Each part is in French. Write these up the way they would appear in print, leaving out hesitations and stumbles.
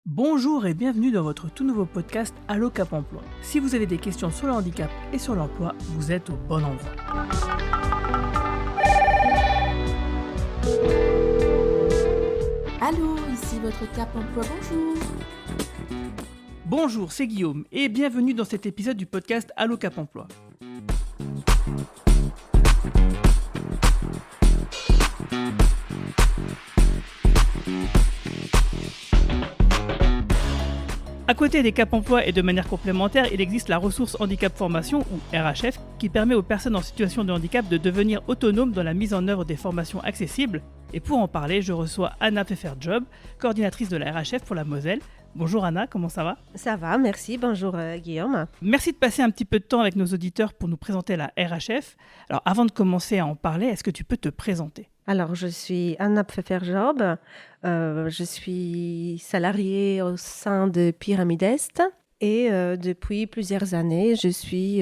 Bonjour et bienvenue dans votre tout nouveau podcast Allo Cap Emploi. Si vous avez des questions sur le handicap et sur l'emploi, vous êtes au bon endroit. Allô, ici votre Cap Emploi, bonjour. Bonjour, c'est Guillaume et bienvenue dans cet épisode du podcast Allo Cap Emploi. À côté des Cap Emploi et de manière complémentaire, il existe la ressource handicap formation ou RHF qui permet aux personnes en situation de handicap de devenir autonomes dans la mise en œuvre des formations accessibles. Et pour en parler, je reçois Anna Pfeffer-Job, coordinatrice de la RHF pour la Moselle. Bonjour Anna, comment ça va ? Ça va, merci. Bonjour Guillaume. Merci de passer un petit peu de temps avec nos auditeurs pour nous présenter la RHF. Alors avant de commencer à en parler, est-ce que tu peux te présenter ? Alors, je suis Anna Pfeffer-Job. Je suis salariée au sein de Pyramide Est et depuis plusieurs années, je suis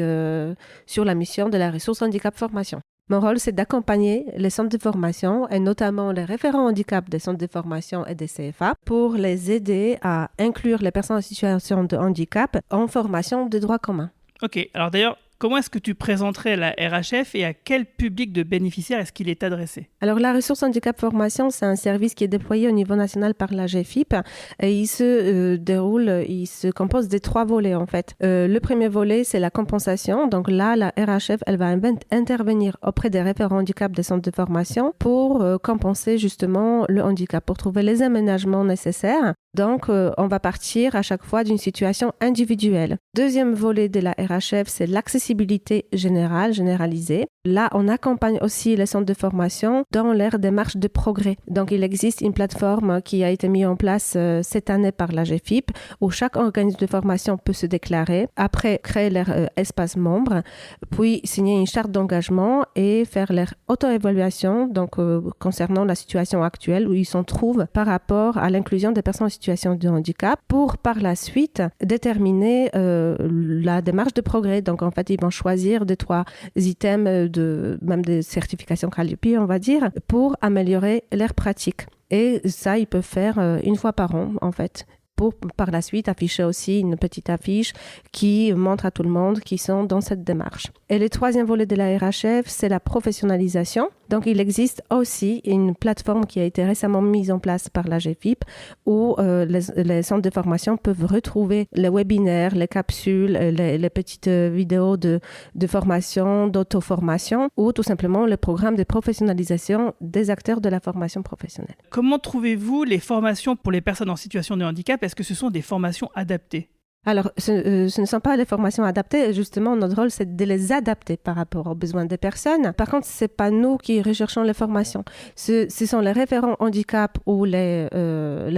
sur la mission de la ressource handicap formation. Mon rôle, c'est d'accompagner les centres de formation et notamment les référents handicap des centres de formation et des CFA pour les aider à inclure les personnes en situation de handicap en formation de droit commun. Ok, alors d'ailleurs, comment est-ce que tu présenterais la RHF et à quel public de bénéficiaires est-ce qu'il est adressé ? Alors, la ressource handicap formation, c'est un service qui est déployé au niveau national par l'AGFIP et il se compose des 3 volets en fait. Le premier volet, c'est la compensation. Donc là, la RHF, elle va intervenir auprès des référents handicap des centres de formation pour compenser justement le handicap, pour trouver les aménagements nécessaires. Donc, on va partir à chaque fois d'une situation individuelle. Deuxième volet de la RHF, c'est l'accessibilité généralisée. Là, on accompagne aussi les centres de formation dans leur démarche de progrès. Donc, il existe une plateforme qui a été mise en place cette année par l'AGFIP où chaque organisme de formation peut se déclarer, après créer leur espace membre, puis signer une charte d'engagement et faire leur auto-évaluation donc, concernant la situation actuelle où ils s'en trouvent par rapport à l'inclusion des personnes en situation de handicap pour par la suite déterminer la démarche de progrès. Donc, en fait, ils vont choisir 2-3 items même des certifications Calliope, on va dire, pour améliorer leurs pratiques. Et ça, ils peuvent faire une fois par an, en fait, pour par la suite afficher aussi une petite affiche qui montre à tout le monde qu'ils sont dans cette démarche. Et le troisième volet de la RHF, c'est la professionnalisation. Donc, il existe aussi une plateforme qui a été récemment mise en place par l'AGFIP où les centres de formation peuvent retrouver les webinaires, les capsules, les petites vidéos de formation, d'auto-formation ou tout simplement le programme de professionnalisation des acteurs de la formation professionnelle. Comment trouvez-vous les formations pour les personnes en situation de handicap ? Est-ce que ce sont des formations adaptées ? Alors, ce ne sont pas les formations adaptées. Justement, notre rôle, c'est de les adapter par rapport aux besoins des personnes. Par contre, ce n'est pas nous qui recherchons les formations. Ce sont les référents handicap ou les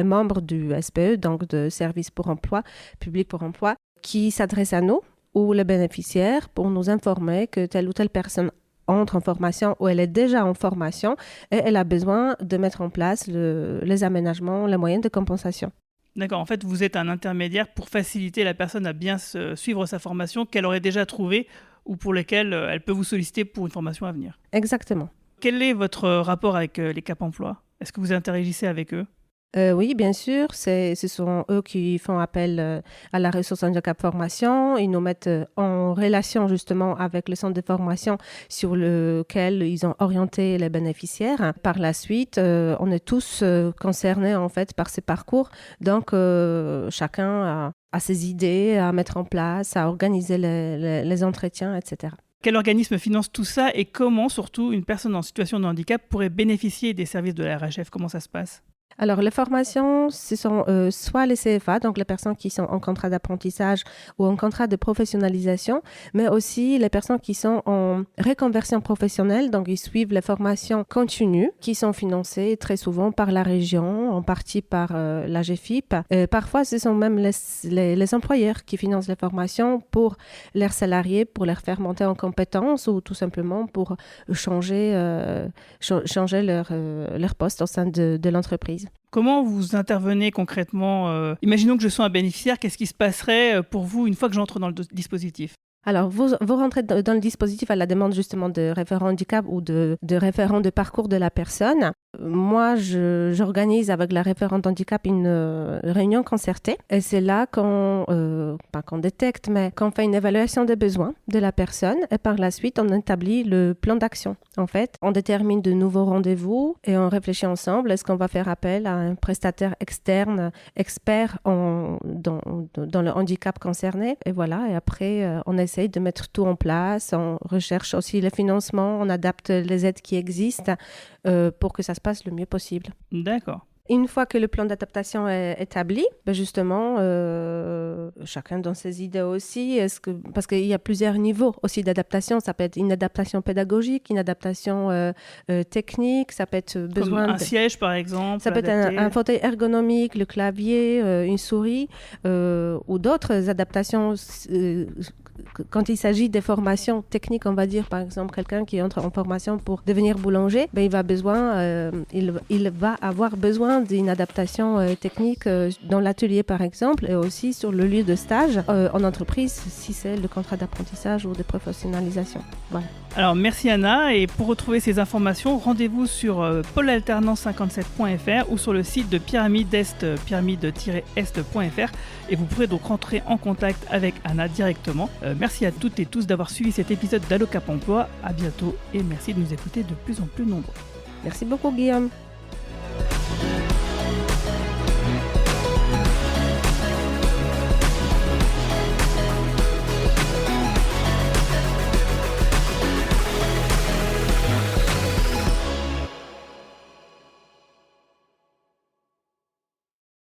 membres du SPE, donc de Service pour emploi, Public pour emploi, qui s'adressent à nous ou les bénéficiaires pour nous informer que telle ou telle personne entre en formation ou elle est déjà en formation et elle a besoin de mettre en place les aménagements, les moyens de compensation. D'accord, en fait, vous êtes un intermédiaire pour faciliter la personne à bien suivre sa formation qu'elle aurait déjà trouvée ou pour lesquelles elle peut vous solliciter pour une formation à venir. Exactement. Quel est votre rapport avec les Cap Emploi ? Est-ce que vous interagissez avec eux ? Oui, bien sûr, ce sont eux qui font appel à la ressource handicap formation. Ils nous mettent en relation justement avec le centre de formation sur lequel ils ont orienté les bénéficiaires. Par la suite, on est tous concernés en fait par ces parcours. Donc, chacun a ses idées à mettre en place, à organiser les entretiens, etc. Quel organisme finance tout ça et comment surtout une personne en situation de handicap pourrait bénéficier des services de la RHF ? Comment ça se passe ? Alors, les formations, ce sont soit les CFA, donc les personnes qui sont en contrat d'apprentissage ou en contrat de professionnalisation, mais aussi les personnes qui sont en reconversion professionnelle, donc ils suivent les formations continues qui sont financées très souvent par la région, en partie par l'AGFIP. Parfois, ce sont même les employeurs qui financent les formations pour leurs salariés, pour les faire monter en compétences ou tout simplement pour changer leur poste au sein de l'entreprise. Comment vous intervenez concrètement ? Imaginons que je sois un bénéficiaire, qu'est-ce qui se passerait pour vous une fois que j'entre dans le dispositif ? Alors, vous rentrez dans le dispositif à la demande justement de référent handicap ou de référent de parcours de la personne. moi, j'organise avec la référente handicap une réunion concertée. Et c'est là pas qu'on détecte, mais qu'on fait une évaluation des besoins de la personne. Et par la suite, on établit le plan d'action. En fait, on détermine de nouveaux rendez-vous et on réfléchit ensemble. Est-ce qu'on va faire appel à un prestataire externe, expert dans le handicap concerné? Et voilà, et après, on essaye de mettre tout en place. On recherche aussi les financements, on adapte les aides qui existent pour que ça se passe le mieux possible. D'accord. Une fois que le plan d'adaptation est établi, justement, chacun dans ses idées aussi, parce qu'il y a plusieurs niveaux aussi d'adaptation. Ça peut être une adaptation pédagogique, une adaptation technique, ça peut être besoin Comme un siège, par exemple. Ça peut être un fauteuil ergonomique, le clavier, une souris, ou d'autres adaptations. Quand il s'agit des formations techniques, on va dire, par exemple, quelqu'un qui entre en formation pour devenir boulanger, il va avoir besoin d'une adaptation technique dans l'atelier, par exemple, et aussi sur le lieu de stage en entreprise, si c'est le contrat d'apprentissage ou de professionnalisation. Voilà. Alors, merci Anna. Et pour retrouver ces informations, rendez-vous sur pôlealternance57.fr ou sur le site de Pyramide Est, pyramide-est.fr. Et vous pourrez donc rentrer en contact avec Anna directement. Merci à toutes et tous d'avoir suivi cet épisode d'Allo Cap Emploi. À bientôt et merci de nous écouter de plus en plus nombreux. Merci beaucoup, Guillaume.